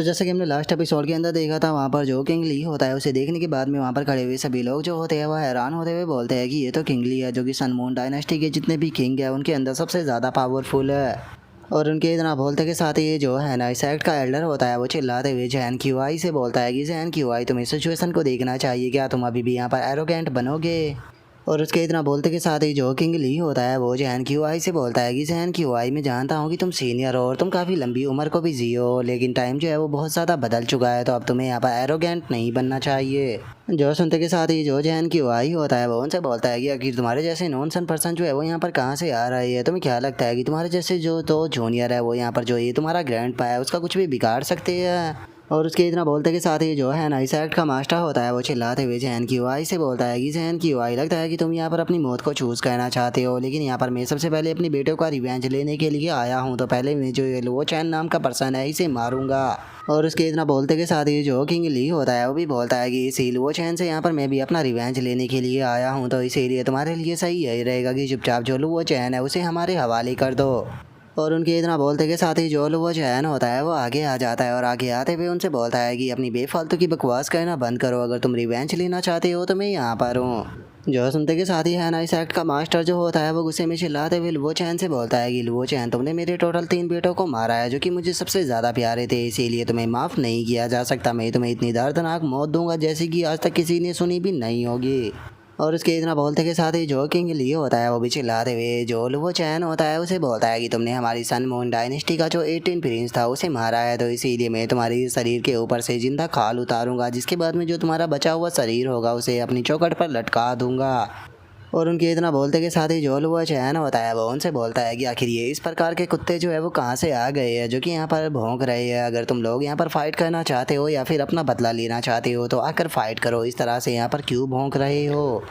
तो जैसे कि हमने लास्ट एपिसोड के अंदर देखा था, वहाँ पर जो किंग ली होता है उसे देखने के बाद में वहाँ पर खड़े हुए सभी लोग जो होते हैं वह हैरान होते हुए बोलते हैं कि ये तो किंग ली है, जो कि सनमून डायनेस्टी के जितने भी किंग है उनके अंदर सबसे ज़्यादा पावरफुल है। और उनके इतना बोलते के साथ ही जो है ना इस एक्ट का एल्डर होता है वो चिल्लाते हुए जैन क्यूआई से बोलता है कि जैन क्यूआई तुम इस सिचुएशन को देखना चाहिए, क्या तुम अभी भी यहाँ पर एरोगेंट बनोगे। और उसके इतना बोलते के साथ ही जो किंग ली होता है वो जैन क्यूआई से बोलता है कि जैन क्यूआई मैं जानता हूँ कि तुम सीनियर हो और तुम काफ़ी लंबी उम्र को भी जियो, लेकिन टाइम जो है वो बहुत ज़्यादा बदल चुका है, तो अब तुम्हें यहाँ पर एरोगेंट नहीं बनना चाहिए। जो सुनते के साथ ही जो जैन क्यूआई होता है वो उनसे बोलता है कि आखिर तुम्हारे जैसे नॉन सन पर्सन जो है वो यहाँ पर कहाँ से आ रही है, तुम्हें क्या लगता है कि तुम्हारे जैसे जो तो जूनियर है वो यहाँ पर जो ये तुम्हारा ग्रैंड पा है उसका कुछ भी बिगाड़ सकते हैं। और उसके इतना बोलते के साथ ही जो है ना इस एक्ट का मास्टर होता है वो चिल्लाते हुए जैन क्यूआई से बोलता है कि जैन क्यूआई लगता है कि तुम यहाँ पर अपनी मौत को चूज़ करना चाहते हो, लेकिन यहाँ पर मैं सबसे पहले अपनी बेटे का रिवेंज लेने के लिए आया हूँ, तो पहले मैं जो ये लो चैन नाम का पर्सन है इसे मारूंगा। और उसके इतना बोलते के साथ ही जो किंग ली होता है वो भी बोलता है कि इसी लुओ चैन से यहाँ पर मैं भी अपना रिवेंज लेने के लिए आया हूँ, तो इसीलिए तुम्हारे लिए सही यही रहेगा कि चुपचाप जो लुओ चैन है उसे हमारे हवाले कर दो। और उनके इतना बोलते के साथ ही जो लुओ चैन होता है वो आगे आ जाता है और आगे आते हुए उनसे बोलता है कि अपनी बेफालतू की बकवास करना बंद करो, अगर तुम रिवेंज लेना चाहते हो तो मैं यहाँ पर हूँ। जो सुनते के साथ ही है ना इस एक्ट का मास्टर जो होता है वो गुस्से में चिल्लाते हुए लुओ चैन से बोलता है कि लुओ चैन तुमने मेरे टोटल 3 बेटों को मारा है जो कि मुझे सबसे ज़्यादा प्यारे थे, इसीलिए तुम्हें माफ़ नहीं किया जा सकता, मैं तुम्हें इतनी दर्दनाक मौत दूंगा जैसी कि आज तक किसी ने सुनी भी नहीं होगी। और उसके इतना बोलते के साथ ही जो किंग ली होता है वो भी चिल्लाते हुए जो लुओ चैन होता है उसे बोलता है कि तुमने हमारी सन मून डायनेस्टी का जो 18 प्रिंस था उसे मारा है, तो इसीलिए मैं तुम्हारी शरीर के ऊपर से जिंदा खाल उतारूंगा, जिसके बाद में जो तुम्हारा बचा हुआ शरीर होगा उसे अपनी चौखट पर लटका दूंगा। और उनके इतना बोलते के साथ ही जो लुओ चैन होता है वो उनसे बोलता है कि आखिर ये इस प्रकार के कुत्ते जो है वो कहाँ से आ गए हैं जो कि यहाँ पर भौंक रहे हैं, अगर तुम लोग यहाँ पर फाइट करना चाहते हो या फिर अपना बदला लेना चाहते हो तो आकर फाइट करो, इस तरह से यहाँ पर क्यों भौंक रहे हो।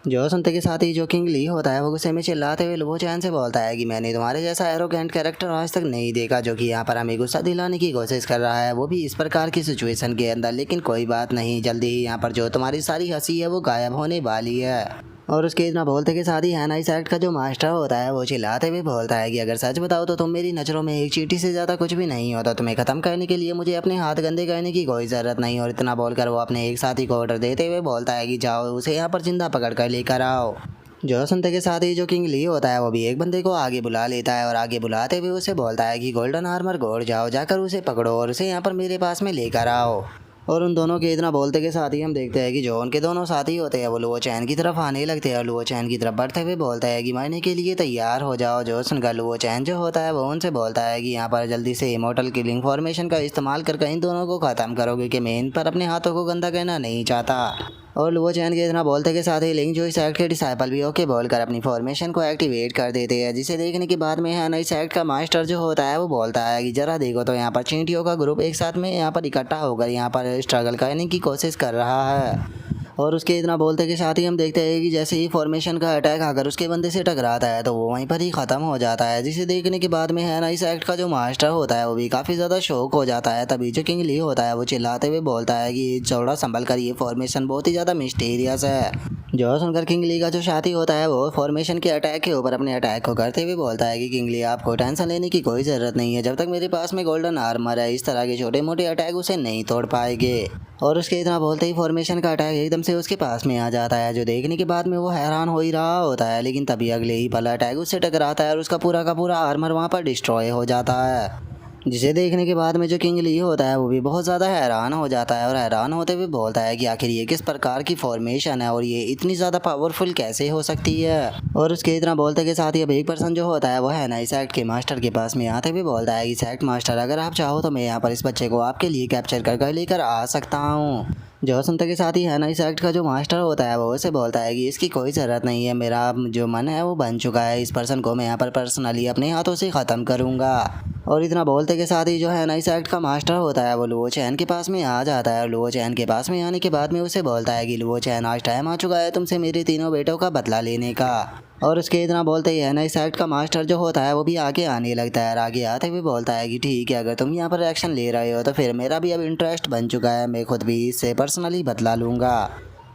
जो सुनते के साथ ही जो किंग ली होता है वो गुस्से में चिल्लाते हुए लुओ चैन से बोलता है कि मैंने तुम्हारे जैसा एरोगेंट कैरेक्टर आज तक नहीं देखा जो कि यहाँ पर हमें गुस्सा दिलाने की कोशिश कर रहा है, वो भी इस प्रकार की सिचुएशन के अंदर, लेकिन कोई बात नहीं, जल्दी ही यहाँ पर जो तुम्हारी सारी हंसी है वो गायब होने वाली है। और उसके इतना बोलते के साथ ही है ना इस एक्ट का जो मास्टर होता है वो चिल्लाते हुए बोलता है कि अगर सच बताओ तो तुम मेरी नज़रों में एक चींटी से ज़्यादा कुछ भी नहीं होता, तुम्हें ख़त्म करने के लिए मुझे अपने हाथ गंदे करने की कोई ज़रूरत नहीं। और इतना बोलकर वो अपने एक साथी को ऑर्डर देते हुए बोलता है कि जाओ उसे यहाँ पर जिंदा पकड़ कर लेकर आओ। जो सुनते के साथ ही जो किंग ली होता है वो भी एक बंदे को आगे बुला लेता है और आगे बुलाते हुए उसे बोलता है कि गोल्डन आर्मर गोड जाओ, जाकर उसे पकड़ो और उसे यहाँ पर मेरे पास में लेकर आओ। और उन दोनों के इतना बोलते के साथ ही हम देखते हैं कि जो उनके दोनों साथी होते हैं वो लुओ चैन की तरफ आने लगते हैं और लुओ चैन की तरफ बढ़ते हुए बोलता है कि मरने के लिए तैयार हो जाओ। जो सुनकर लुओ चैन जो होता है वो उनसे बोलता है कि यहाँ पर जल्दी से इमोर्टल किलिंग फॉर्मेशन का इस्तेमाल करके इन दोनों को ख़त्म करोगे कि मैं इन पर अपने हाथों को गंदा करना नहीं चाहता। और लुओ चैन के इतना बोलते के साथ ही लिंग जो इस एक्ट के डिसाइपल भी ओके बोलकर अपनी फॉर्मेशन को एक्टिवेट कर देते हैं, जिसे देखने के बाद में है ना इस एक्ट का मास्टर जो होता है वो बोलता है कि जरा देखो तो यहाँ पर चींटियों का ग्रुप एक साथ में यहाँ पर इकट्ठा होकर यहाँ पर स्ट्रगल करने की कोशिश कर रहा है। और उसके इतना बोलते के साथ ही हम देखते हैं कि जैसे ही फॉर्मेशन का अटैक अगर उसके बंदे से टकराता है तो वो वहीं पर ही ख़त्म हो जाता है, जिसे देखने के बाद में है ना इस एक्ट का जो मास्टर होता है वो भी काफ़ी ज़्यादा शौक हो जाता है। तभी जो किंग ली होता है वो चिल्लाते हुए बोलता है कि चौड़ा संभल कर, ये फॉर्मेशन बहुत ही ज़्यादा मिस्टीरियस है। जो सुनकर किंग ली का जो साथी होता है वो फॉर्मेशन के अटैक के ऊपर अपने अटैक को करते हुए बोलता है कि किंग ली आपको टेंशन लेने की कोई ज़रूरत नहीं है, जब तक मेरे पास में गोल्डन आर्मर है इस तरह के छोटे मोटे अटैक उसे नहीं तोड़ पाएंगे। और उसके इतना बोलते ही फॉर्मेशन का अटैक एकदम से उसके पास में आ जाता है, जो देखने के बाद में वो हैरान हो ही रहा होता है, लेकिन तभी अगले ही पल अटैक उससे टकराता है और उसका पूरा का पूरा आर्मर वहाँ पर डिस्ट्रॉय हो जाता है। जिसे देखने के बाद में जो किंग ली होता है वो भी बहुत ज़्यादा हैरान हो जाता है और हैरान होते हुए बोलता है कि आखिर ये किस प्रकार की फॉर्मेशन है और ये इतनी ज़्यादा पावरफुल कैसे हो सकती है। और उसके इतना बोलते के साथ ही अब एक पर्सन जो होता है वो है ना इस एक्ट के मास्टर के पास में आते हुए बोलता है कि सेक्ट मास्टर अगर आप चाहो तो मैं यहाँ पर इस बच्चे को आपके लिए कैप्चर कर लेकर आ सकता हूँ। जो सुनते के साथ ही है ना इस एक्ट का जो मास्टर होता है वो उसे बोलता है कि इसकी कोई ज़रूरत नहीं है, मेरा जो मन है वो बन चुका है, इस पर्सन को मैं यहाँ पर पर्सनली अपने हाथों से ख़त्म करूँगा। और इतना बोलते के साथ ही जो है ना इस एक्ट का मास्टर होता है वो लुओ चैन के पास में आ जाता है और लुओ चैन के पास में आने के बाद में उसे बोलता है कि लुओ चैन आज टाइम आ चुका है तुमसे मेरे तीनों बेटों का बदला लेने का। और उसके इतना बोलते ही है ना इस एक्ट का मास्टर जो होता है वो भी आगे आने लगता है और आगे आते हुए बोलता है कि ठीक है, अगर तुम यहाँ पर एक्शन ले रहे हो तो फिर मेरा भी अब इंटरेस्ट बन चुका है, मैं खुद भी इससे पर्सनली बदला लूँगा।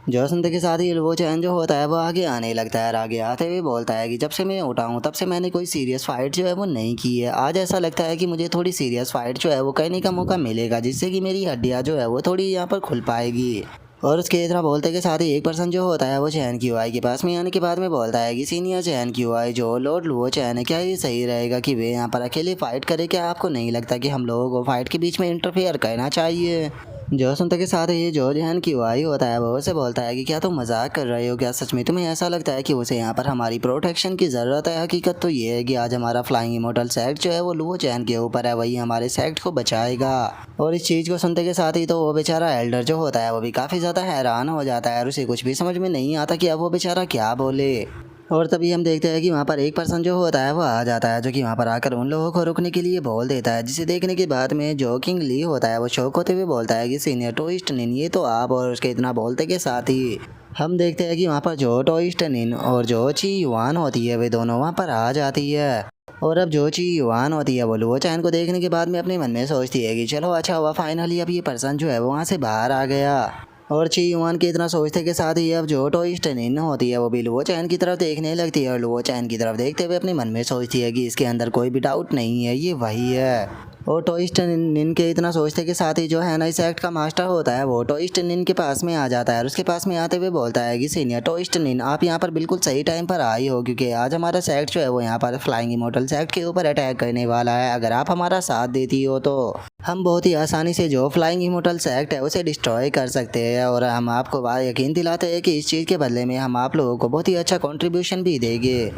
जो सुनते के साथ ही वो चैन जो होता है वो आगे आने लगता है और आगे आते हुए बोलता है कि जब से मैं उठा हूँ तब से मैंने कोई सीरियस फाइट जो है वो नहीं की है। आज ऐसा लगता है कि मुझे थोड़ी सीरियस फाइट जो है वो करने का मौका मिलेगा, जिससे कि मेरी हड्डियाँ जो है वो थोड़ी यहाँ पर खुल पाएगी। और उसके इतना बोलते के साथ ही एक पर्सन जो होता है वो चैन की वाई के पास में आने के बाद में बोलता है कि सीनियर चैन की वाई जो लॉर्ड लुओ चैन है, क्या ये सही रहेगा कि वे यहाँ पर अकेले फाइट करे? क्या आपको नहीं लगता कि हम लोगों को फाइट के बीच में इंटरफेयर करना चाहिए? जो सुनते के साथ ही जो जहन की वाई होता है वो उसे बोलता है कि क्या तुम मजाक कर रहे हो? क्या सच में तुम्हें ऐसा लगता है कि उसे यहाँ पर हमारी प्रोटेक्शन की ज़रूरत है? हकीकत तो ये है कि आज हमारा फ्लाइंग इमोर्टल सेक्ट जो है वो लुओ चैन के ऊपर है, वही हमारे सेक्ट को बचाएगा। और इस चीज़ को सुनते के साथ ही तो वो बेचारा एल्डर जो होता है वो भी काफ़ी ज़्यादा हैरान हो जाता है और उसे कुछ भी समझ में नहीं आता कि अब वो बेचारा क्या बोले। और तभी हम देखते हैं कि वहाँ पर एक पर्सन जो होता है वो आ जाता है, जो कि वहाँ पर आकर उन लोगों को रुकने के लिए बोल देता है, जिसे देखने के बाद में जो किंग ली होता है वो शौक होते हुए बोलता है कि सीनियर टोइस्ट निन ये तो आप। और उसके इतना बोलते के साथ ही हम देखते हैं कि वहाँ पर जो टोइस्ट निन और जो ची युआन होती है वे दोनों वहाँ पर आ जाती है। और अब जो ची युआन होती है वो लुओ चैन को देखने के बाद में अपने मन में सोचती है कि चलो अच्छा हुआ, फाइनली अब ये पर्सन जो है वो वहाँ से बाहर आ गया। और ची युआन के इतना सोचते के साथ ही अब जो टोइस्ट निन होती है वो भी लुओ चैन की तरफ देखने लगती है और लुओ चैन की तरफ देखते हुए अपने मन में सोचती है कि इसके अंदर कोई भी डाउट नहीं है, ये वही है। और टोइस्ट निन के इतना सोचते के साथ ही जो है ना इस एक्ट का मास्टर होता है वो टोइस्ट निन के पास में आ जाता है और उसके पास में आते हुए बोलता है कि सीनियर टोइस्ट निन आप यहाँ पर बिल्कुल सही टाइम पर आई हो, क्योंकि आज हमारा सेक्ट जो है वो यहाँ पर फ्लाइंग इमोर्टल सेक्ट के ऊपर अटैक करने वाला है। अगर आप हमारा साथ देती हो तो हम बहुत ही आसानी से जो फ्लाइंग इमोर्टल सेक्ट है उसे डिस्ट्रॉय कर सकते हैं और हम आपको यकीन दिलाते हैं कि इस चीज़ के बदले में हम आप लोगों को बहुत ही अच्छा कंट्रीब्यूशन भी देंगे।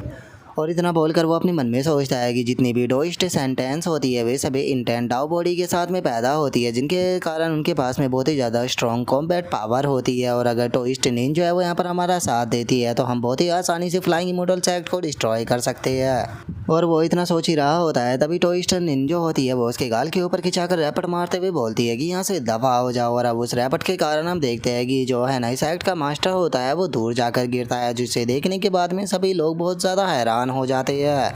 और इतना बोलकर वो अपने मन में सोचता है कि जितनी भी डोइस्ट सेंटेंस होती है वे सभी इंटेंट डाउ बॉडी के साथ में पैदा होती है, जिनके कारण उनके पास में बहुत ही ज़्यादा स्ट्रॉन्ग कॉम्बैट पावर होती है। और अगर टोइस्ट निन जो है वो यहाँ पर हमारा साथ देती है तो हम बहुत ही आसानी से फ्लाइंग इमोर्टल सेक्ट को डिस्ट्रॉय कर सकते हैं। और वो इतना सोच ही रहा होता है तभी टोइस्ट निन जो होती है वो उसके गाल के ऊपर खिंचाकर रैपट मारते हुए बोलती है कि यहाँ से दफा हो जाओ। और अब उस रैपट के कारण हम देखते हैं कि जो है ना इस एक्ट का मास्टर होता है वो दूर जाकर गिरता है, जिसे देखने के बाद में सभी लोग बहुत ज़्यादा हैरान हो जाते हैं।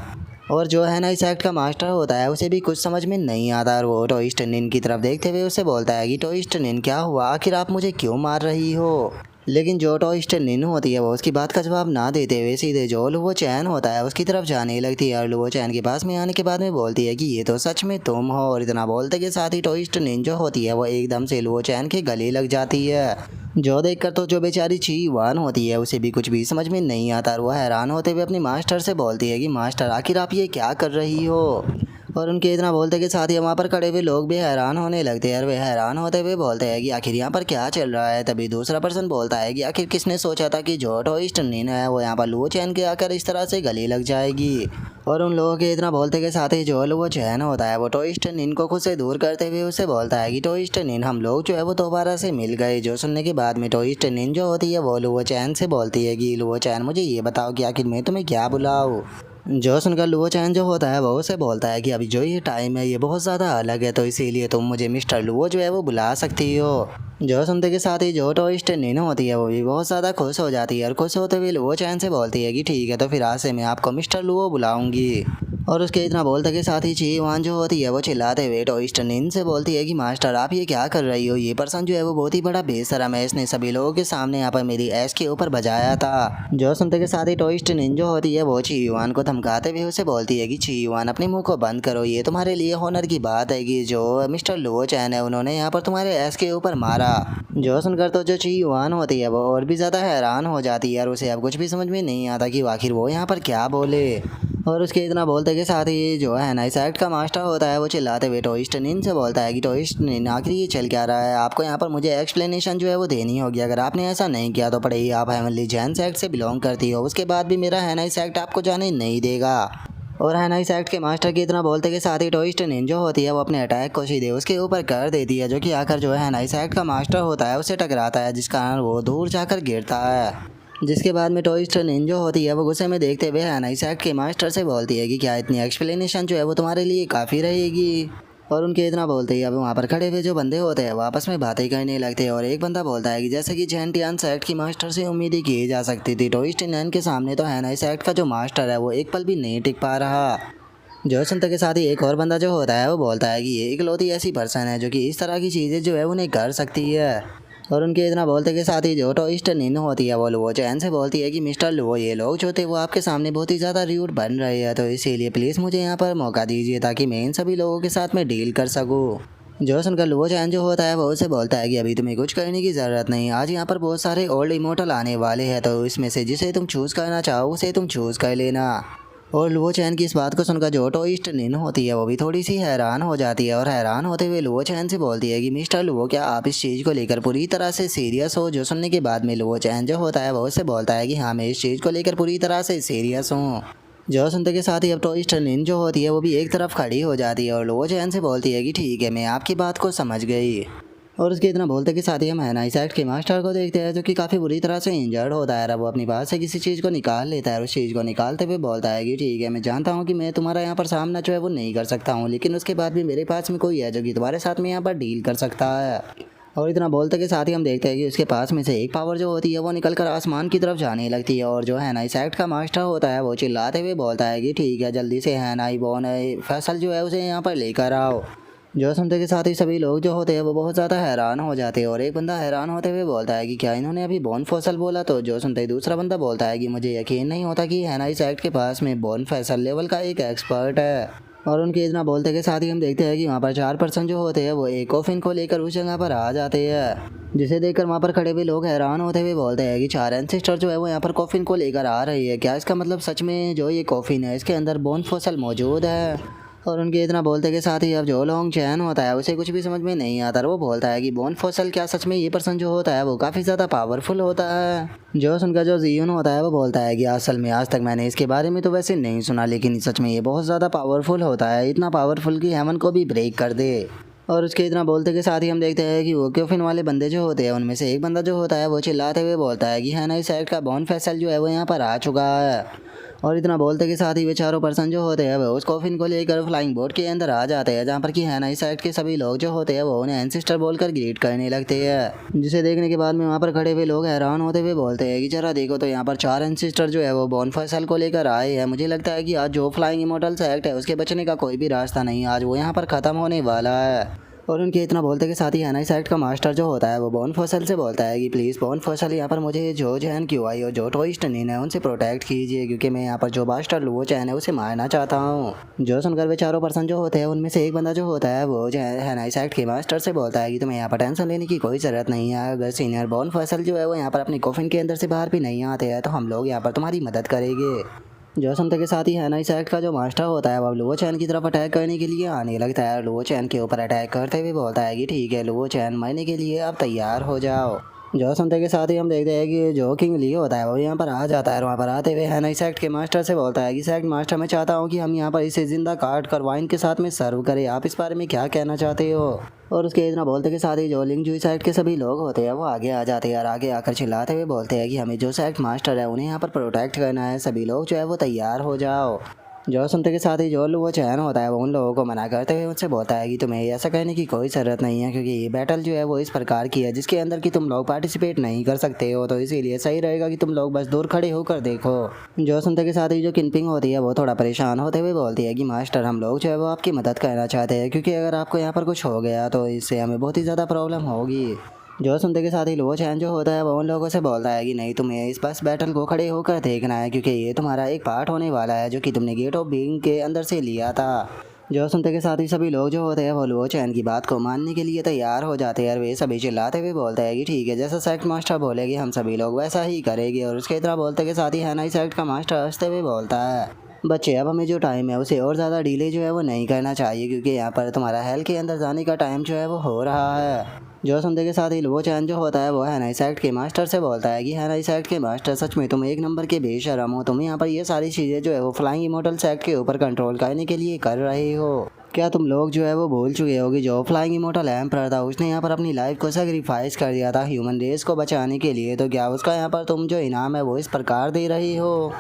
और जो है ना इस एक्ट का मास्टर होता है उसे भी कुछ समझ में नहीं आता और वो टोइस्ट निन की तरफ देखते हुए उसे बोलता है कि टोइस्ट निन क्या हुआ, आखिर आप मुझे क्यों मार रही हो? लेकिन जो टोइस्ट निन होती है वो उसकी बात का जवाब ना देते हुए सीधे जो लुओ चैन होता है उसकी तरफ जाने लगती है और लुओ चैन के पास में आने के बाद में बोलती है कि ये तो सच में तुम हो। और इतना बोलते के साथ ही टोइस्ट निन जो होती है वो एकदम से लुओ चैन के गले लग जाती है, जो देखकर तो जो बेचारी ची युआन होती है उसे भी कुछ भी समझ में नहीं आता और वो हैरान होते हुए अपनी मास्टर से बोलती है कि मास्टर आखिर आप ये क्या कर रही हो? और उनके इतना बोलते के साथ ही वहाँ पर खड़े हुए लोग भी हैरान होने लगते हैं और वे हैरान होते हुए बोलते हैं कि आखिर यहाँ पर क्या चल रहा है। तभी दूसरा पर्सन बोलता है कि आखिर किसने सोचा था कि जो टोइस्ट निन है वो यहाँ पर लुओ चैन के आकर इस तरह से गले लग जाएगी। और उन लोगों के इतना बोलते के साथ ही जो लुओ चैन होता है वो टोइस्ट निन को खुद से दूर करते हुए उसे बोलता है कि टोइस्ट निन हम लोग जो है वो दोबारा से मिल गए। जो सुनने के बाद में टोइस्ट निन जो होती है वो लुओ चैन से बोलती है कि लुओ चैन मुझे ये बताओ कि आखिर मैं तुम्हें क्या बुलाऊँ? जो सुनकर लुओ चैन जो होता है वो उसे बोलता है कि अभी जो ये टाइम है ये बहुत ज़्यादा अलग है, तो इसीलिए तुम मुझे मिस्टर लुओ जो है वो बुला सकती हो। जो सुनते के साथ ही जो टोइस्ट निन होती है वो भी बहुत ज़्यादा खुश हो जाती है और खुश होते हुए लुओ चैन से बोलती है कि ठीक है, तो फिर आज से मैं आपको मिस्टर लुओ बुलाऊंगी। और उसके इतना बोलते के साथ ही ची युआन जो होती है वो चिल्लाते हुए टोइस्ट निन से बोलती है कि मास्टर आप ये क्या कर रही हो? ये पर्सन जो है वो बहुत ही बड़ा बेशरम है, इसने सभी लोगों के सामने यहाँ पर मेरी ऐश के ऊपर बजाया था। जो सुनते के साथ ही टोइस्ट निन जो होती है वो ची युआन को धमकाते हुए उसे बोलती है कि ची युआन अपने मुंह को बंद करो, ये तुम्हारे लिए होनर की बात है कि जो मिस्टर लुओ चैन है उन्होंने यहाँ पर तुम्हारे ऐश के ऊपर मारा। जो सुनकर तो जो ची युआन होती है वो और भी ज़्यादा हैरान हो जाती है और उसे अब कुछ भी समझ में नहीं आता कि आखिर वो यहाँ पर क्या बोले। और उसके इतना बोलते के साथ ही जो है ना इस एक्ट का मास्टर होता है वो चिल्लाते हुए टोइस्ट निन से बोलता है कि टोइस्ट निन आखिर ये चल क्या रहा है? आपको यहाँ पर मुझे एक्सप्लेनेशन जो है वो देनी होगी। अगर आपने ऐसा नहीं किया तो पड़े ही आप हेवनली जैन सेक्ट से बिलोंग करती हो, उसके बाद भी मेरा है ना इस एक्ट आपको जाने नहीं देगा। और है ना इस एक्ट के मास्टर की इतना बोलते के साथ ही टोइस्ट निन जो होती है वो अपने अटैक को सीधे उसके ऊपर कर देती है, जो कि आकर जो है ना इस एक्ट का मास्टर होता है उससे टकराता है, जिस कारण वो दूर जाकर गिरता है। जिसके बाद में टोइस्ट निन जो होती है वो गुस्से में देखते हुए है ना इस एक्ट के मास्टर से बोलती है कि क्या इतनी एक्सप्लेनेशन जो है वो तुम्हारे लिए काफ़ी रहेगी? और उनके इतना बोलते ही अब वहाँ पर खड़े हुए जो बंदे होते हैं वो आपस में बातें करने लगते हैं और एक बंदा बोलता है कि जैसे कि जैंटियान सेक्ट की मास्टर से उम्मीद ही की जा सकती थी, टोइस्ट निन के सामने तो है ना इस सेक्ट का जो मास्टर है वो एक पल भी नहीं टिक पा रहा। जो सुनते के साथ ही एक और बंदा जो होता है वो बोलता है कि ये इकलौती ऐसी पर्सन है जो कि इस तरह की चीज़ें जो है उन्हें कर सकती है। और उनके इतना बोलते के साथ ही जो टोइस्ट निन होती है वो लुओ चैन से बोलती है कि मिस्टर लुओ, ये लोग जो थे वो आपके सामने बहुत ही ज़्यादा रूड बन रहे हैं, तो इसीलिए प्लीज़ मुझे यहाँ पर मौका दीजिए ताकि मैं इन सभी लोगों के साथ में डील कर सकूँ। जो सुनकर लुओ चैन जो होता है वो उसे बोलता है कि अभी तुम्हें कुछ करने की ज़रूरत नहीं, आज यहाँ पर बहुत सारे ओल्ड इमोर्टल आने वाले हैं, तो इसमें से जिसे तुम चूज़ करना चाहो उसे तुम चूज़ कर लेना। और लुओ चैन की इस बात को सुनकर जो टोइस्ट निन होती है वो भी थोड़ी सी हैरान हो जाती है और हैरान होते हुए लुओ चैन से बोलती है कि मिस्टर लुओ, क्या आप इस चीज़ को लेकर पूरी तरह से सीरियस हो? जो सुनने के बाद में लुओ चैन जो होता है वो उससे बोलता है कि हाँ, मैं इस चीज़ को लेकर पूरी तरह से सीरियस हूँ। जो सुनते के साथ ही अब टोइस्ट निन जो होती है वो भी एक तरफ खड़ी हो जाती है और लुओ चैन से बोलती है कि ठीक है, मैं आपकी बात को समझ गई। और उसके इतना बोलते के साथ ही हम हैनाई एक्ट के मास्टर को देखते हैं जो कि काफ़ी बुरी तरह से इंजर्ड होता है। वो अपनी बात से किसी चीज़ को निकाल लेता है और उस चीज़ को निकालते हुए बोलता है कि ठीक है, मैं जानता हूँ कि मैं तुम्हारा यहाँ पर सामना जो है वो नहीं कर सकता हूँ, लेकिन उसके बाद भी मेरे पास में कोई है जो कि तुम्हारे साथ में यहाँ पर डील कर सकता है। और इतना बोलते के साथ ही हम देखते हैं कि उसके पास में से एक पावर जो होती है वो निकलकर आसमान की तरफ जाने लगती है और जो हैनाई एक्ट का मास्टर होता है वो चिल्लाते हुए बोलता है कि ठीक है, जल्दी से हैनाई बोन फैसल जो है उसे यहाँ पर लेकर आओ। जो सुनते के साथ ही सभी लोग जो होते हैं वो बहुत ज़्यादा हैरान हो जाते हैं और एक बंदा हैरान होते हुए बोलता है कि क्या इन्होंने अभी बॉन फैसल बोला? तो जो सुनते ही दूसरा बंदा बोलता है कि मुझे यकीन नहीं होता कि हैनाई एक्ट के पास में बॉन फैसल लेवल का एक एक्सपर्ट है। और उनके इतना बोलते के साथ ही हम देखते हैं कि वहाँ पर 4% जो होते हैं वो एक कॉफिन को लेकर उस जगह पर आ जाते हैं, जिसे देखकर वहाँ पर खड़े हुए लोग हैरान होते हुए बोलते हैं कि 4 एंसेस्टर जो है वो यहाँ पर कॉफिन को लेकर आ रही है। क्या इसका मतलब सच में जो ये कॉफिन है इसके अंदर बोन फॉसल मौजूद है? और उनके इतना बोलते के साथ ही अब जो लोंग चैन होता है उसे कुछ भी समझ में नहीं आता और वो बोलता है कि बोन फॉसल, क्या सच में ये पर्सन जो होता है वो काफ़ी ज़्यादा पावरफुल होता है? जो सुनकर जो जियून होता है वो बोलता है कि असल में आज तक मैंने इसके बारे में तो वैसे नहीं सुना, लेकिन सच में ये बहुत ज़्यादा पावरफुल होता है, इतना पावरफुल कि हेवन को भी ब्रेक कर दे। और उसके इतना बोलते के साथ ही हम देखते हैं कि वो क्योफिन वाले बंदे जो होते हैं उनमें से एक बंदा जो होता है वो चिल्लाते हुए बोलता है कि हैनाई एक्ट का बॉन फैसल जो है वो यहाँ पर आ चुका है। और इतना बोलते के साथ ही वे चारों पर्सन जो होते हैं वो उस कॉफिन को लेकर फ्लाइंग बोट के अंदर आ जाते हैं, जहाँ पर कि हैनाई एक्ट के सभी लोग जो होते हैं वो उन्हें एंसेस्टर बोलकर ग्रीट करने लगते हैं, जिसे देखने के बाद में वहाँ पर खड़े हुए लोग हैरान होते हुए बोलते हैं कि जरा देखो तो यहाँ पर 4 एंसेस्टर जो है वो बॉन फैसल को लेकर आए हैं। मुझे लगता है कि आज जो फ्लाइंग इमोर्टल्स एक्ट है उसके बचने का कोई भी रास्ता नहीं, आज वो यहाँ पर ख़त्म होने वाला है। और उनके इतना बोलते के साथ ही हैनाई एक्ट का मास्टर जो होता है वो बॉन फॉसल से बोलता है कि प्लीज़ बॉन फॉसल, यहाँ पर मुझे जो जैन क्यू आई और जो टोइस्ट निन है उनसे प्रोटेक्ट कीजिए, क्योंकि मैं यहाँ पर जो मास्टर लुओ चैन है उसे मारना चाहता हूँ। जो सुनकर वे चारों पर्सन जो होते हैं उनमें से एक बंदा जो होता है वो जो हैनाई एक्ट के मास्टर से बोलता है कि तुम्हें यहाँ पर टेंशन लेने की कोई ज़रूरत नहीं है, अगर सीनियर बॉन फॉसल जो है वो यहाँ पर अपनी कॉफिन के अंदर से बाहर भी नहीं आते हैं तो हम लोग यहाँ पर तुम्हारी मदद करेंगे। जो सुनते के साथ ही हैनाई एक्ट का जो मास्टर होता है वो लुओ चैन की तरफ अटैक करने के लिए आने लगता है। लुओ चैन के ऊपर अटैक करते हुए बोलता है कि ठीक है लुओ चैन, मरने के लिए अब तैयार हो जाओ। जो सुनते के साथ ही हम देखते हैं कि जो किंग ली होता है वो यहाँ पर आ जाता है और वहाँ पर आते हुए हैनाई एक्ट के मास्टर से बोलता है कि सेक्ट मास्टर, मैं चाहता हूँ कि हम यहाँ पर इसे ज़िंदा काट कर वाइन के साथ में सर्व करें, आप इस बारे में क्या कहना चाहते हो? और उसके इतना बोलते के साथ ही जो लिंग जुई सेक्ट के सभी लोग होते हैं वो आगे आ जाते हैं और आगे आकर चिल्लाते हुए बोलते हैं कि हमें जो सेक्ट मास्टर है उन्हें यहाँ पर प्रोटेक्ट करना है, सभी लोग जो है वो तैयार हो जाओ। जो सुनते के साथ ही जो वो चैन होता है वो उन लोगों को मना करते हुए उनसे बोलता है कि तुम्हें ऐसा कहने की कोई ज़रूरत नहीं है, क्योंकि ये बैटल जो है वो इस प्रकार की है जिसके अंदर कि तुम लोग पार्टिसिपेट नहीं कर सकते हो, तो इसीलिए सही रहेगा कि तुम लोग बस दूर खड़े होकर देखो। जो सुनते के साथ ही जो किनपिंग होती है वो थोड़ा परेशान होते हुए बोलती है कि मास्टर, हम लोग जो है वो आपकी मदद करना चाहते हैं, क्योंकि अगर आपको यहाँ पर कुछ हो गया तो इससे हमें बहुत ही ज़्यादा प्रॉब्लम होगी। जो सुनते के साथ ही लुओ चैन जो होता है वो उन लोगों से बोलता है कि नहीं, तुम्हें इस बस बैटल को खड़े होकर देखना है, क्योंकि ये तुम्हारा एक पार्ट होने वाला है जो कि तुमने गेट ऑफ बीइंग के अंदर से लिया था। जो सुनते के साथ ही सभी लोग जो होते हैं वो लुओ चैन की बात को मानने के लिए तैयार हो जाते हैं और वे सभी चिल्लाते हुए बोलते हैं कि ठीक है, जैसा सेक्ट मास्टर बोलेगी हम सभी लोग वैसा ही करेंगे। और उसके इतना बोलते के साथ ही हैनाई सेक्ट का मास्टर हंसते हुए बोलता है, बच्चे अब हमें जो टाइम है उसे और ज़्यादा डिले जो है वो नहीं करना चाहिए, क्योंकि यहाँ पर तुम्हारा हेल के अंदर जाने का टाइम जो है वो हो रहा है। जो सुनते के साथ ही लुओ चैन जो होता है वो हैनाई एक्ट के मास्टर से बोलता है कि हैनाई एक्ट के मास्टर, सच में तुम एक नंबर के बेशरम हो, तुम यहाँ पर ये सारी चीज़ें जो है वो फ्लाइंग इमोर्टल्स एक्ट के ऊपर कंट्रोल करने के लिए कर रहे हो। क्या तुम लोग जो है वो भूल चुके हो कि जो फ्लाइंग इमोर्टल एम्परर था उसने यहाँ पर अपनी लाइफ को सेक्रीफाइस कर दिया था ह्यूमन रेस को बचाने के लिए, तो क्या उसका यहाँ पर तुम जो इनाम है वो इस प्रकार दे रही हो?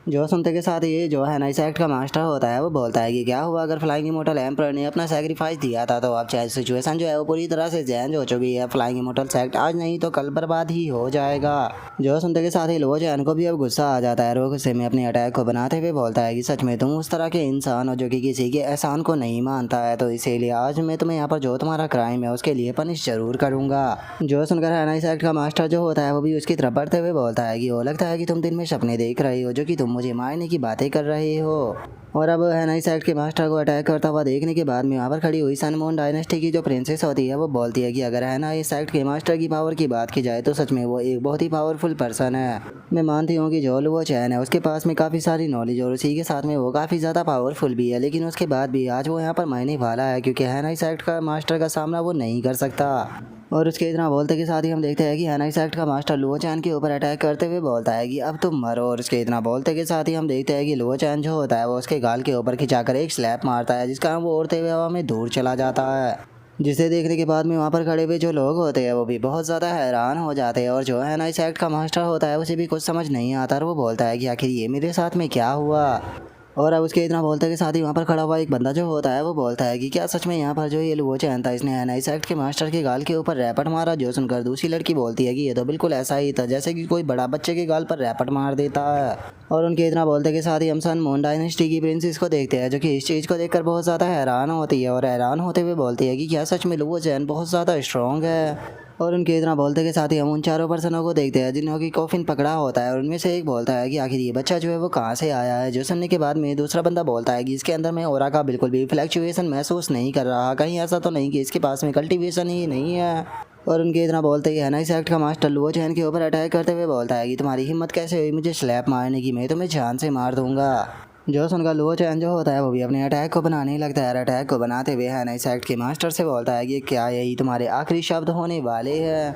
जो सुनते के साथ ये जो है ना इस एक्ट का मास्टर होता है वो बोलता है कि क्या हुआ अगर फ्लाइंग इमोर्टल एम्पर ने अपना सेक्रीफाइस दिया था तो अब चाहे सिचुएशन जो है वो पूरी तरह से चेंज हो चुकी है। फ्लाइंग इमोर्टल एक्ट आज नहीं तो कल बर्बाद ही हो जाएगा। जो सुनते के साथ ही लो चैन को भी अब गुस्सा आ जाता है। वो गुस्से में अपने अटैक को बनाते हुए बोलता है कि सच में तुम उस तरह के इंसान हो जो कि किसी के एहसान को नहीं मानता है, तो इसीलिए आज मैं तुम्हें यहाँ पर जो तुम्हारा क्राइम है उसके लिए पनिश जरूर करूंगा। जो सुनकर है ना इस एक्ट का मास्टर जो होता है वो भी उसकी तरफ बढ़ते हुए बोलता है कि वो लगता है कि तुम दिन में सपने देख रहे हो जो कि तुम मुझे मारने की बातें कर रहे हो। और अब है ना इस एक्ट के मास्टर को अटैक करता हुआ देखने के बाद में वहाँ पर खड़ी हुई सनमून डायनेस्टी की जो प्रिंसेस होती है वो बोलती है कि अगर है ना इस एक्ट के मास्टर की पावर की बात की जाए तो सच में वो एक बहुत ही पावरफुल पर्सन है। मैं मानती हूँ कि जो लुओ चैन है उसके पास में काफ़ी सारी नॉलेज और उसी के साथ में वो काफ़ी ज़्यादा पावरफुल भी है, लेकिन उसके बाद भी आज वो यहाँ पर मरने वाला है क्योंकि है ना इस एक्ट का मास्टर का सामना वो नहीं कर सकता। और उसके इतना बोलते के साथ ही हम देखते हैं कि हैना इस एक्ट का मास्टर लुओ चैन के ऊपर अटैक करते हुए बोलता है कि अब तुम मरो। और उसके इतना बोलते के साथ ही हम देखते हैं कि लुओ चैन जो होता है वो उसके गाल के ऊपर खिंचाकर एक स्लैप मारता है जिसका वो उड़ते हुए हवा में दूर चला जाता है, जिसे देखने के बाद में वहाँ पर खड़े हुए जो लोग होते हैं वो भी बहुत ज़्यादा हैरान हो जाते हैं। और जो है ना इस एक्ट का मास्टर होता है उसे भी कुछ समझ नहीं आता और वो बोलता है कि आखिर ये मेरे साथ में क्या हुआ। और अब उसके इतना बोलते के साथ ही वहाँ पर खड़ा हुआ एक बंदा जो होता है वो बोलता है कि क्या सच में यहाँ पर जो ये लुओ चैन था इसने है ना इस एक्ट के मास्टर के गाल के ऊपर रैपट मारा। जो सुनकर दूसरी लड़की बोलती है कि ये तो बिल्कुल ऐसा ही था जैसे कि कोई बड़ा बच्चे के गाल पर रैपट मार देता है। और उनके इतना बोलते के साथ ही हम सनमून डायनेस्टी की प्रिंसेस को देखते हैं जो कि इस चीज़ को देखकर बहुत ज़्यादा हैरान होती है और हैरान होते हुए बोलती है कि क्या सच में लुओ चैन बहुत ज़्यादा स्ट्रॉन्ग है। और उनके इतना बोलते के साथ ही हम उन चारों पर्सनों को देखते हैं जिन्हों की कॉफिन पकड़ा होता है और उनमें से एक बोलता है कि आखिर ये बच्चा जो है वो कहाँ से आया है। जो सुनने के बाद में दूसरा बंदा बोलता है कि इसके अंदर में ओरा का बिल्कुल भी फ्लैक्चुएशन महसूस नहीं कर रहा, कहीं ऐसा तो नहीं कि इसके पास में कल्टीवेशन ही नहीं है। और उनके इतना बोलते ही है ना इस एक्ट का मास्टर लुओ चैन के ऊपर अटैक करते हुए बोलता है कि तुम्हारी हिम्मत कैसे हुई मुझे स्लैप मारने की, मैं तुम्हें जान से मार दूंगा। जो सुनकर लुओ चैन जो होता है वो भी अपने अटैक को बनाने लगता है। अटैक को बनाते हुए है ना इस एक्ट के मास्टर से बोलता है कि क्या यही तुम्हारे आखिरी शब्द होने वाले हैं।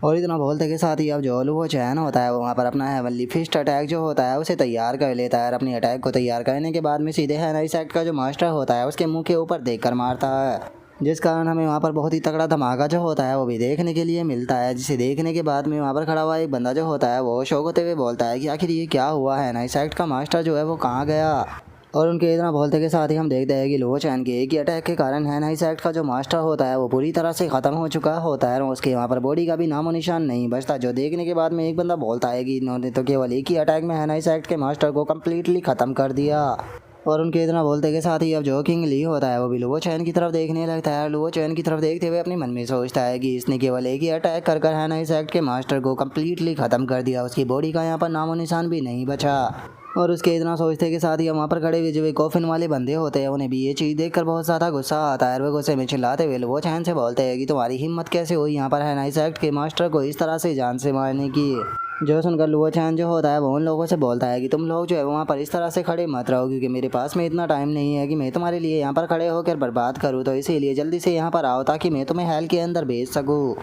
और इतना बोलते के साथ ही अब जो लुओ चैन होता है वो वहाँ पर अपना हेवनली फिस्ट अटैक जो होता है उसे तैयार कर लेता है। और अपने अटैक को तैयार करने के बाद में सीधे है ना इस एक्ट का जो मास्टर होता है उसके मुंह के ऊपर देख कर मारता है, जिस कारण हमें वहाँ पर बहुत ही तगड़ा धमाका जो होता है वो भी देखने के लिए मिलता है। जिसे देखने के बाद में वहाँ पर खड़ा हुआ एक बंदा जो होता है वो शौक होते हुए बोलता है कि आखिर ये क्या हुआ है ना इस एक्ट का मास्टर जो है वो कहाँ गया। और उनके इतना बोलते के साथ ही हम देखते हैं कि लुओ चैन के एक ही अटैक के कारण है ना इस एक्ट का जो मास्टर होता है वो पूरी तरह से ख़त्म हो चुका होता है और उसके वहाँ पर बॉडी का भी नामो निशान नहीं बचता। जो देखने के बाद में एक बंदा बोलता है कि इन्होंने तो केवल एक ही अटैक में है ना इस एक्ट के मास्टर को कम्प्लीटली ख़त्म कर दिया। और उनके इतना बोलते के साथ ही अब जो किंग ली होता है वो भी लुओ चैन की तरफ देखने लगता है। लुओ चैन की तरफ देखते हुए अपने मन में सोचता है कि इसने केवल एक ही अटैक कर है ना इस एक्ट के मास्टर को कम्प्लीटली ख़त्म कर दिया, उसकी बॉडी का यहाँ पर नामो निशान भी नहीं बचा। और उसके इतना सोचते के साथ ही वहाँ पर खड़े हुए जो कॉफिन वाले बंदे होते हैं उन्हें भी ये चीज़ देखकर बहुत ज़्यादा गुस्सा आता है। वो गुस्से में चिल्लाते हुए लुओ चैन से बोलते हैं कि तुम्हारी हिम्मत कैसे हुई यहाँ पर है ना इस एक्ट के मास्टर को इस तरह से जान से मारने की। जो सुनकर लुओ चैन जो होता है वो उन लोगों से बोलता है कि तुम लोग जो है वहाँ पर इस तरह से खड़े मत रहो क्योंकि मेरे पास में इतना टाइम नहीं है कि मैं तुम्हारे लिए यहाँ पर खड़े होकर बर्बाद करूँ, तो इसीलिए जल्दी से यहाँ पर आओ ताकि मैं तुम्हें हेल के अंदर भेज सकूँ।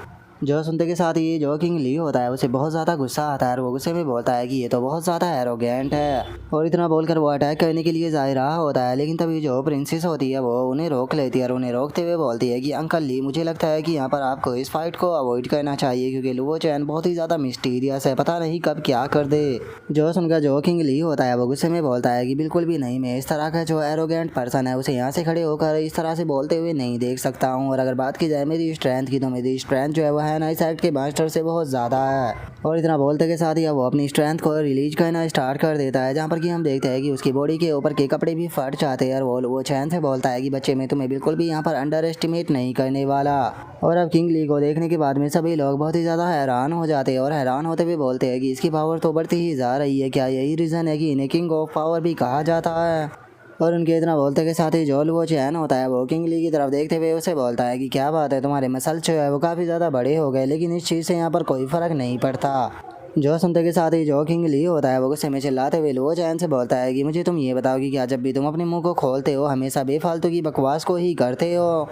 जो सुनते के साथ ही जो किंग ली होता है उसे बहुत ज़्यादा गुस्सा आता है और वो गुस्से में बोलता है कि ये तो बहुत ज़्यादा एरोगेंट है। और इतना बोलकर वो अटैक करने के लिए जा रहा होता है, लेकिन तभी जो प्रिंसेस होती है वो उन्हें रोक लेती है और उन्हें रोकते हुए बोलती है कि अंकल ली मुझे लगता है कि यहाँ पर आपको इस फाइट को अवॉइड करना चाहिए क्योंकि लुओ चैन बहुत ही ज़्यादा मिस्टीरियस है, पता नहीं कब क्या कर दे। जो सुनकर जो किंग ली होता है वो गुस्से में बोलता है कि बिल्कुल भी नहीं, मैं इस तरह का जो एरोगेंट पर्सन है उसे यहाँ से खड़े होकर इस तरह से बोलते हुए नहीं देख सकता हूँ। और अगर बात की जाए मेरी स्ट्रेंथ की तो मेरी स्ट्रेंथ जो है वो है ना इस एक्ट के मास्टर से बहुत ज़्यादा है। और इतना बोलते के साथ ही वो अपनी स्ट्रेंथ को रिलीज करना स्टार्ट कर देता है, जहाँ पर कि हम देखते हैं कि उसकी बॉडी के ऊपर के कपड़े भी फट जाते हैं। और वो चैन से बोलता है कि बच्चे मैं तुम्हें बिल्कुल भी यहाँ पर अंडर एस्टिमेट नहीं करने वाला। और अब किंग ली को देखने के बाद में सभी लोग बहुत ही ज़्यादा हैरान हो जाते हैं और हैरान होते हुए बोलते हैं कि इसकी पावर तो बढ़ती ही जा रही है, क्या यही रीज़न है कि इन्हें किंग ऑफ पावर भी कहा जाता है। और उनके इतना बोलते के साथ ही जो लुओ चैन होता है वो किंग ली की तरफ देखते हुए उसे बोलता है कि क्या बात है तुम्हारे मसल जो है वो काफ़ी ज़्यादा बड़े हो गए, लेकिन इस चीज़ से यहाँ पर कोई फ़र्क नहीं पड़ता। जो सुनते के साथ ही जो किंग ली होता है वो गुस्से में चिल्लाते हुए लुओ चैन से बोलता है कि मुझे तुम ये बताओ कि क्या जब भी तुम अपने मुंह को खोलते हो हमेशा बेफालतू की बकवास को ही करते हो?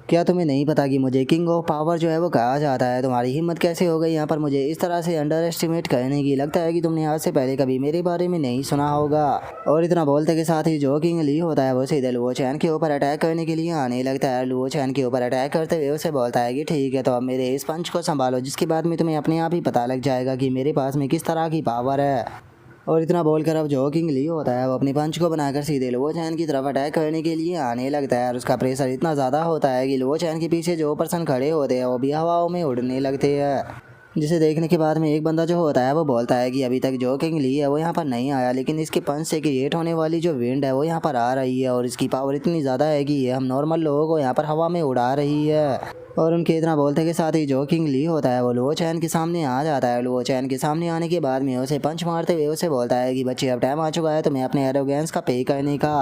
क्या तुम्हें नहीं पता कि मुझे किंग ऑफ पावर जो है वो कहा जाता है? तुम्हारी हिम्मत कैसे हो गई यहाँ पर मुझे इस तरह से अंडर एस्टिमेट करने की? लगता है कि तुमने आज से पहले कभी मेरे बारे में नहीं सुना होगा। और इतना बोलते के साथ ही जो किंग ली होता है वो सीधे लुओ चैन के ऊपर अटैक करने के लिए आने लगता है। लुओ चैन के ऊपर अटैक करते हुए उसे बोलता है कि ठीक है तो अब मेरे इस पंच को संभालो, जिसके बाद में तुम्हें अपने आप ही पता लग जाएगा कि मेरे पास में किस तरह की पावर है। और इतना बोलकर अब जो किंग ली होता है वो अपनी पंच को बनाकर सीधे लुओ चैन की तरफ अटैक करने के लिए आने लगता है और उसका प्रेशर इतना ज़्यादा होता है कि लुओ चैन के पीछे जो पर्सन खड़े होते हैं वो भी हवाओं में उड़ने लगते हैं। जिसे देखने के बाद में एक बंदा जो होता है वो बोलता है कि अभी तक जो किंग ली है वो यहाँ पर नहीं आया, लेकिन इसके पंच से क्रिएट होने वाली जो विंड है वो यहाँ पर आ रही है और इसकी पावर इतनी ज़्यादा है कि ये हम नॉर्मल लोगों को यहाँ पर हवा में उड़ा रही है। और उनके इतना बोलते के साथ ही जो किंग ली होता है वो लुओ चैन के सामने आ जाता है। लुओ चैन के सामने आने के बाद में उसे पंच मारते हुए उसे बोलता है कि बच्चे अब टाइम आ चुका है तुम्हें अपने एरोगेंस का पे करने का।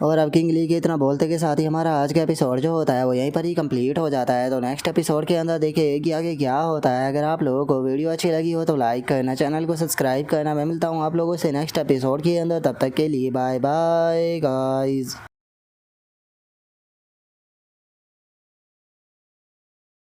और अब किंग ली के इतना बोलते के साथ ही हमारा आज का एपिसोड जो होता है वो यहीं पर ही कंप्लीट हो जाता है। तो नेक्स्ट एपिसोड के अंदर देखिए कि आगे क्या होता है। अगर आप लोगों को वीडियो अच्छी लगी हो तो लाइक करना, चैनल को सब्सक्राइब करना। मैं मिलता हूँ आप लोगों से नेक्स्ट एपिसोड के अंदर, तब तक के लिए बाय बाय गाइस।